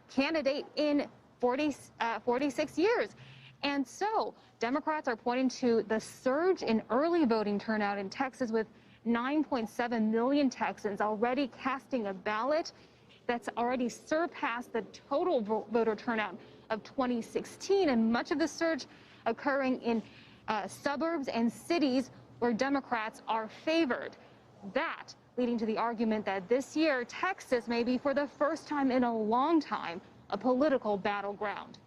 candidate in 46 years. And so Democrats are pointing to the surge in early voting turnout in Texas, with 9.7 million Texans already casting a ballot. That's already surpassed the total voter turnout of 2016, and much of the surge occurring in suburbs and cities where Democrats are favored. That leading to the argument that this year Texas may be, for the first time in a long time, a political battleground.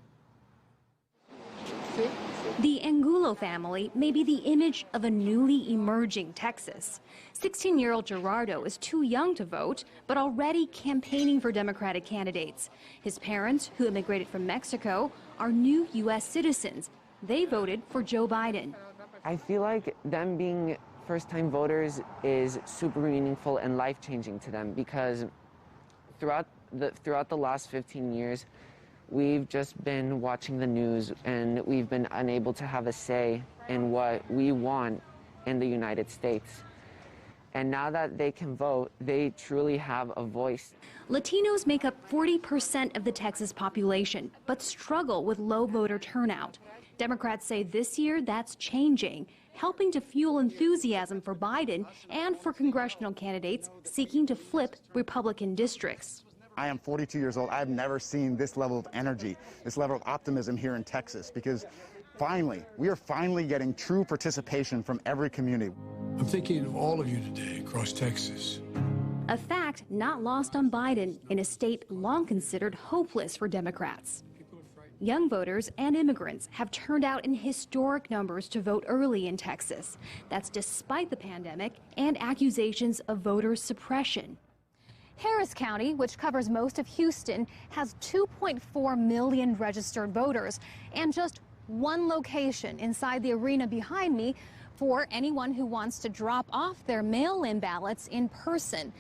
The Angulo family may be the image of a newly emerging Texas. 16-year-old Gerardo is too young to vote, but already campaigning for Democratic candidates. His parents, who immigrated from Mexico, are new U.S. citizens. They voted for Joe Biden. I feel like them being first-time voters is super meaningful and life-changing to them, because throughout the last 15 years, we've just been watching the news and we've been unable to have a say in what we want in the United States. And now that they can vote, they truly have a voice. Latinos make up 40% of the Texas population, but struggle with low voter turnout. Democrats say this year that's changing, helping to fuel enthusiasm for Biden and for congressional candidates seeking to flip Republican districts. I am 42 years old. I've never seen this level of energy, this level of optimism here in Texas, because we are finally getting true participation from every community. I'm thinking of all of you today across Texas. A fact not lost on Biden in a state long considered hopeless for Democrats. Young voters and immigrants have turned out in historic numbers to vote early in Texas. That's despite the pandemic and accusations of voter suppression. Harris County, which covers most of Houston, has 2.4 million registered voters and just one location inside the arena behind me for anyone who wants to drop off their mail-in ballots in person.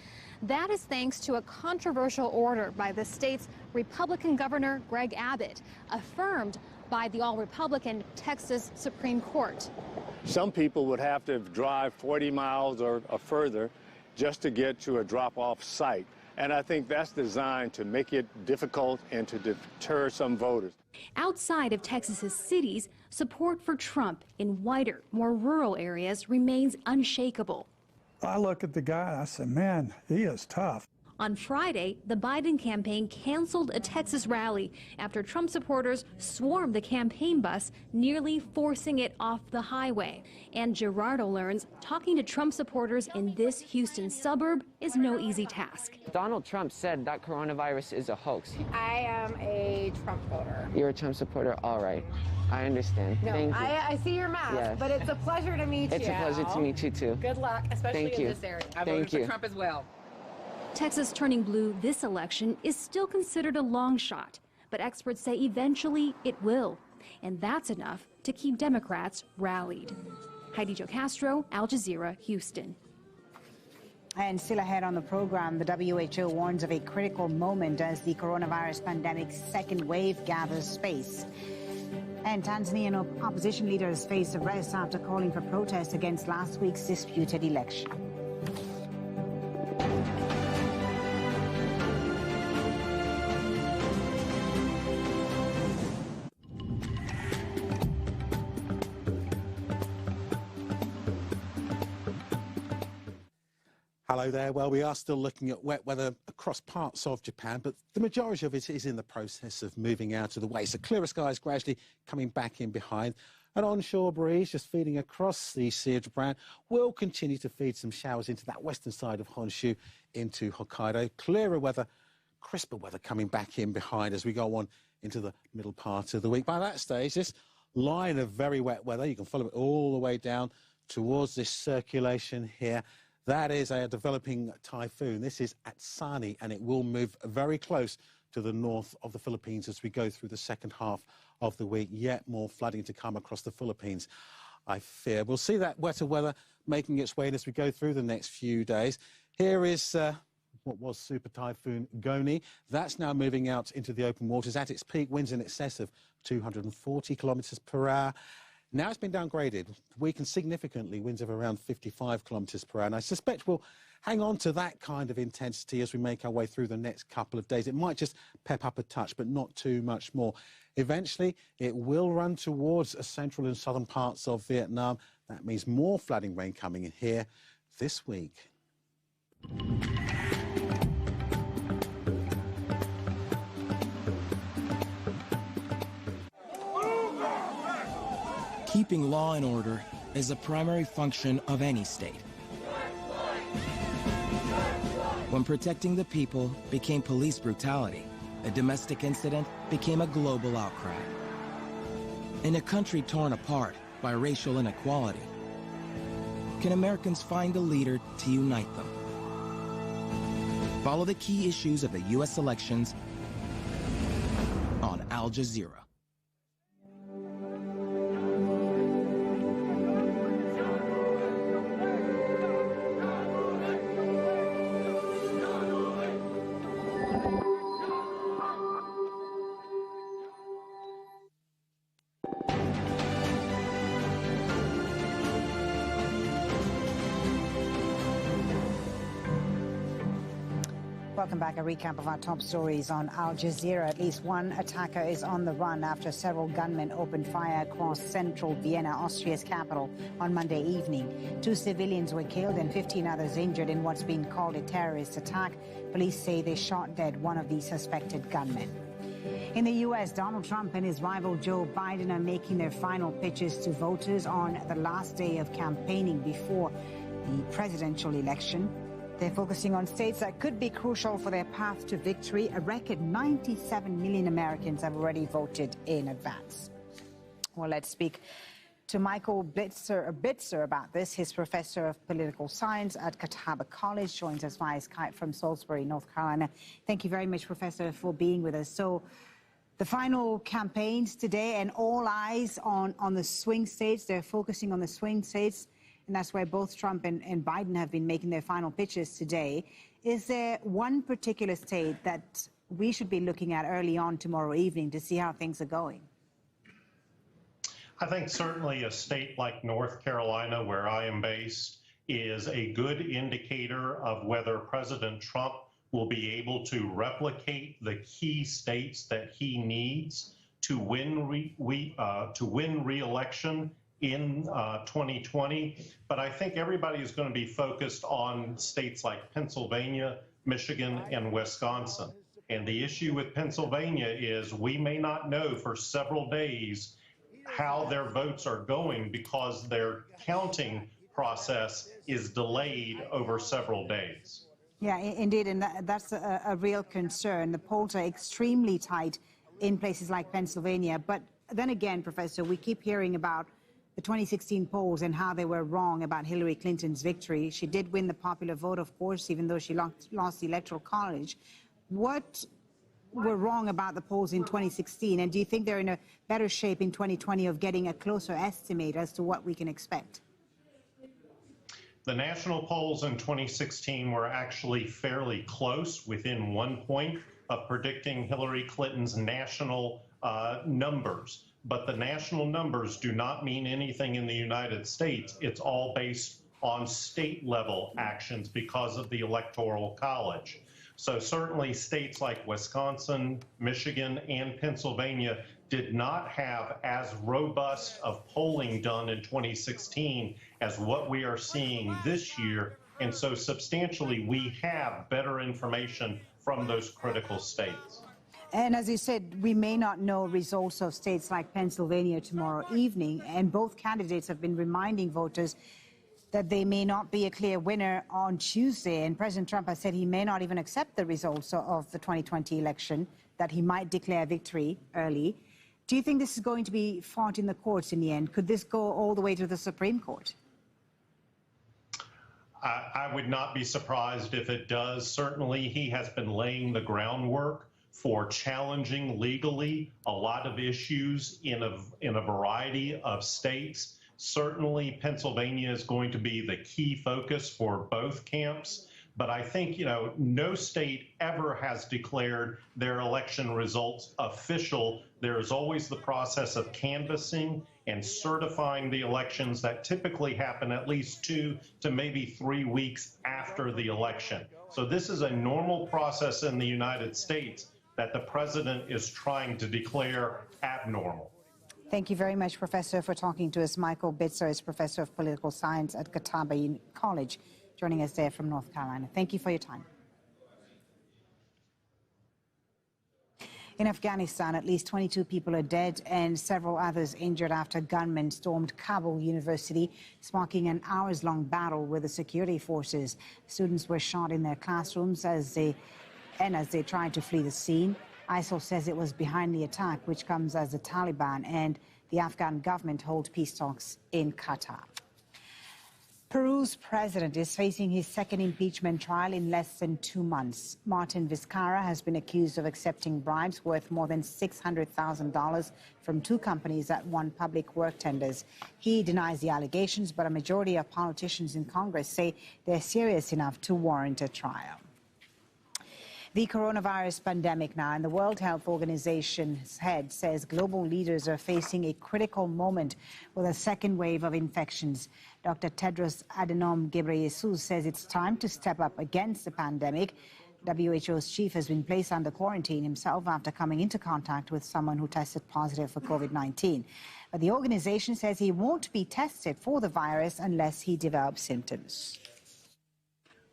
That is thanks to a controversial order by the state's Republican Governor Greg Abbott, affirmed by the all-Republican Texas Supreme Court. Some people would have to drive 40 miles or further just to get to a drop-off site. And I think that's designed to make it difficult and to deter some voters. Outside of Texas's cities, support for Trump in whiter, more rural areas remains unshakable. I look at the guy and I say, man, he is tough. On Friday, the Biden campaign canceled a Texas rally after Trump supporters swarmed the campaign bus, nearly forcing it off the highway. And Gerardo learns talking to Trump supporters in this Houston suburb is no easy task. Donald Trump said that coronavirus is a hoax. I am a Trump voter. You're a Trump supporter? All right. I understand. No, Thank you. I see your mask, yes. But it's a pleasure to meet you. It's a pleasure to meet you, too. Good luck, especially in this area. I voted for Trump as well. Texas turning blue this election is still considered a long shot, but experts say eventually it will. And that's enough to keep Democrats rallied. Heidi Jo Castro, Al Jazeera, Houston. And still ahead on the program, the WHO warns of a critical moment as the coronavirus pandemic's second wave gathers pace. And Tanzanian opposition leaders face arrest after calling for protests against last week's disputed election. Hello there. Well, we are still looking at wet weather across parts of Japan, but the majority of it is in the process of moving out of the way. So clearer skies gradually coming back in behind. An onshore breeze just feeding across the Sea of Japan will continue to feed some showers into that western side of Honshu into Hokkaido. Clearer weather, crisper weather coming back in behind as we go on into the middle part of the week. By that stage, this line of very wet weather, you can follow it all the way down towards this circulation here. That is a developing typhoon. This is Atsani, and it will move very close to the north of the Philippines as we go through the second half of the week. Yet more flooding to come across the Philippines, I fear. We'll see that wetter weather making its way in as we go through the next few days. Here is what was Super Typhoon Goni. That's now moving out into the open waters. At its peak, winds in excess of 240 kilometres per hour. Now it's been downgraded, weakened significantly, winds of around 55 kilometres per hour. And I suspect we'll hang on to that kind of intensity as we make our way through the next couple of days. It might just pep up a touch, but not too much more. Eventually, it will run towards central and southern parts of Vietnam. That means more flooding rain coming in here this week. Keeping law and order is a primary function of any state. When protecting the people became police brutality, a domestic incident became a global outcry. In a country torn apart by racial inequality, can Americans find a leader to unite them? Follow the key issues of the U.S. elections on Al Jazeera. Welcome back. A recap of our top stories on Al Jazeera. At least one attacker is on the run after several gunmen opened fire across central Vienna, Austria's capital, on Monday evening. 2 civilians were killed and 15 others injured in what's been called a terrorist attack. Police say they shot dead one of the suspected gunmen. In the U.S., Donald Trump and his rival Joe Biden are making their final pitches to voters on the last day of campaigning before the presidential election. They're focusing on states that could be crucial for their path to victory. A record 97 million Americans have already voted in advance. Well, let's speak to Michael Bitzer about this. He's professor of political science at Catawba College, joins us via Skype from Salisbury, North Carolina. Thank you very much, Professor, for being with us. So the final campaigns today, and all eyes on the swing states. They're focusing on the swing states. And that's where both Trump and Biden have been making their final pitches today. Is there one particular state that we should be looking at early on tomorrow evening to see how things are going? I think certainly a state like North Carolina, where I am based, is a good indicator of whether President Trump will be able to replicate the key states that he needs to win re-election in 2020, but I think everybody is going to be focused on states like Pennsylvania, Michigan, and Wisconsin. And the issue with Pennsylvania is we may not know for several days how their votes are going because their counting process is delayed over several days. Yeah, indeed, and that's a real concern. The polls are extremely tight in places like Pennsylvania. But then again, Professor, we keep hearing about the 2016 polls and how they were wrong about Hillary Clinton's victory. She did win the popular vote, of course, even though she lost the Electoral College. What were wrong about the polls in 2016? And do you think they're in a better shape in 2020 of getting a closer estimate as to what we can expect? The national polls in 2016 were actually fairly close, within 1 point of predicting Hillary Clinton's national numbers. But the national numbers do not mean anything in the United States. It's all based on state-level actions because of the Electoral College. So certainly states like Wisconsin, Michigan, and Pennsylvania did not have as robust of polling done in 2016 as what we are seeing this year. And so substantially, we have better information from those critical states. And as you said, we may not know results of states like Pennsylvania tomorrow evening, and both candidates have been reminding voters that they may not be a clear winner on Tuesday. And President Trump has said he may not even accept the results of the 2020 election, that he might declare victory early. Do you think this is going to be fought in the courts in the end? Could this go all the way to the Supreme Court? I would not be surprised if it does. Certainly, he has been laying the groundwork for challenging legally a lot of issues in a variety of states. Certainly, Pennsylvania is going to be the key focus for both camps, But I think, no state ever has declared their election results official. There is always the process of canvassing and certifying the elections that typically happen at least 2 to maybe 3 weeks after the election. So this is a normal process in the United States that the president is trying to declare abnormal. Thank you very much, Professor, for talking to us. Michael Bitzer is Professor of Political Science at Catawba College, joining us there from North Carolina. Thank you for your time. In Afghanistan, at least 22 people are dead and several others injured after gunmen stormed Kabul University, sparking an hours-long battle with the security forces. Students were shot in their classrooms as they tried to flee the scene. ISIL says it was behind the attack, which comes as the Taliban and the Afghan government hold peace talks in Qatar. Peru's president is facing his second impeachment trial in less than 2 months. Martin Vizcarra has been accused of accepting bribes worth more than $600,000 from 2 companies that won public work tenders. He denies the allegations, but a majority of politicians in Congress say they're serious enough to warrant a trial. The coronavirus pandemic now, and the World Health Organization's head says global leaders are facing a critical moment with a second wave of infections. Dr. Tedros Adhanom Ghebreyesus says it's time to step up against the pandemic. WHO's chief has been placed under quarantine himself after coming into contact with someone who tested positive for COVID-19. But the organization says he won't be tested for the virus unless he develops symptoms.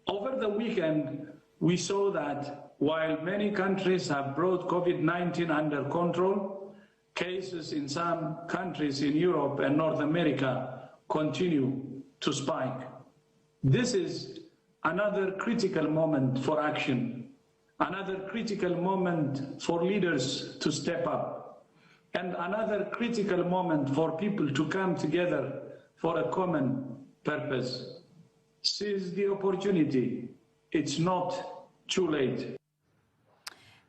Over the weekend, we saw that while many countries have brought COVID-19 under control, cases in some countries in Europe and North America continue to spike. This is another critical moment for action, another critical moment for leaders to step up, and another critical moment for people to come together for a common purpose. Seize the opportunity. It's not too late.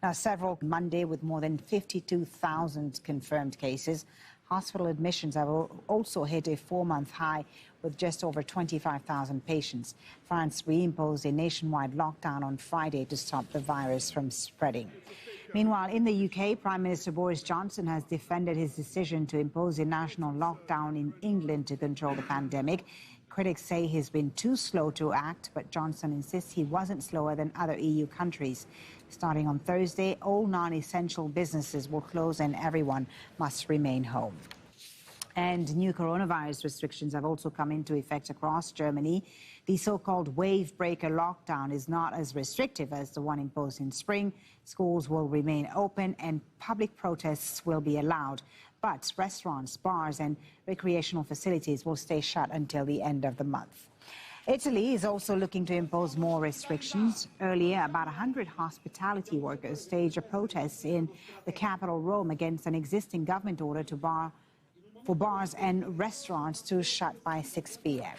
Now, several Monday with more than 52,000 confirmed cases. Hospital admissions have also hit a 4-month high with just over 25,000 patients. France reimposed a nationwide lockdown on Friday to stop the virus from spreading. Meanwhile, in the UK, Prime Minister Boris Johnson has defended his decision to impose a national lockdown in England to control the pandemic. Critics say he's been too slow to act, but Johnson insists he wasn't slower than other EU countries. Starting on Thursday, all non-essential businesses will close and everyone must remain home. And new coronavirus restrictions have also come into effect across Germany. The so-called wave breaker lockdown is not as restrictive as the one imposed in spring. Schools will remain open and public protests will be allowed. But restaurants, bars and recreational facilities will stay shut until the end of the month. Italy is also looking to impose more restrictions. Earlier, about 100 hospitality workers staged a protest in the capital, Rome, against an existing government order for bars and restaurants to shut by 6 p.m.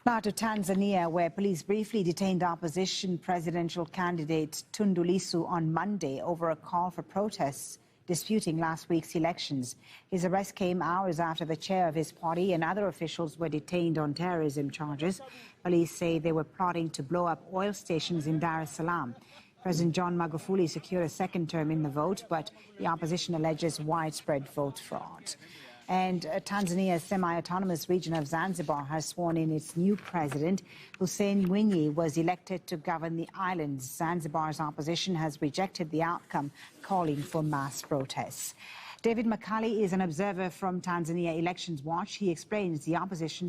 Now to Tanzania, where police briefly detained opposition presidential candidate Tundu Lissu on Monday over a call for protests disputing last week's elections. His arrest came hours after the chair of his party and other officials were detained on terrorism charges. Police say they were plotting to blow up oil stations in Dar es Salaam. President John Magufuli secured a second term in the vote, but the opposition alleges widespread vote fraud. And Tanzania's semi-autonomous region of Zanzibar has sworn in its new president. Hussein Mwinyi was elected to govern the islands. Zanzibar's opposition has rejected the outcome, calling for mass protests. David Makali is an observer from Tanzania Elections Watch. He explains the opposition's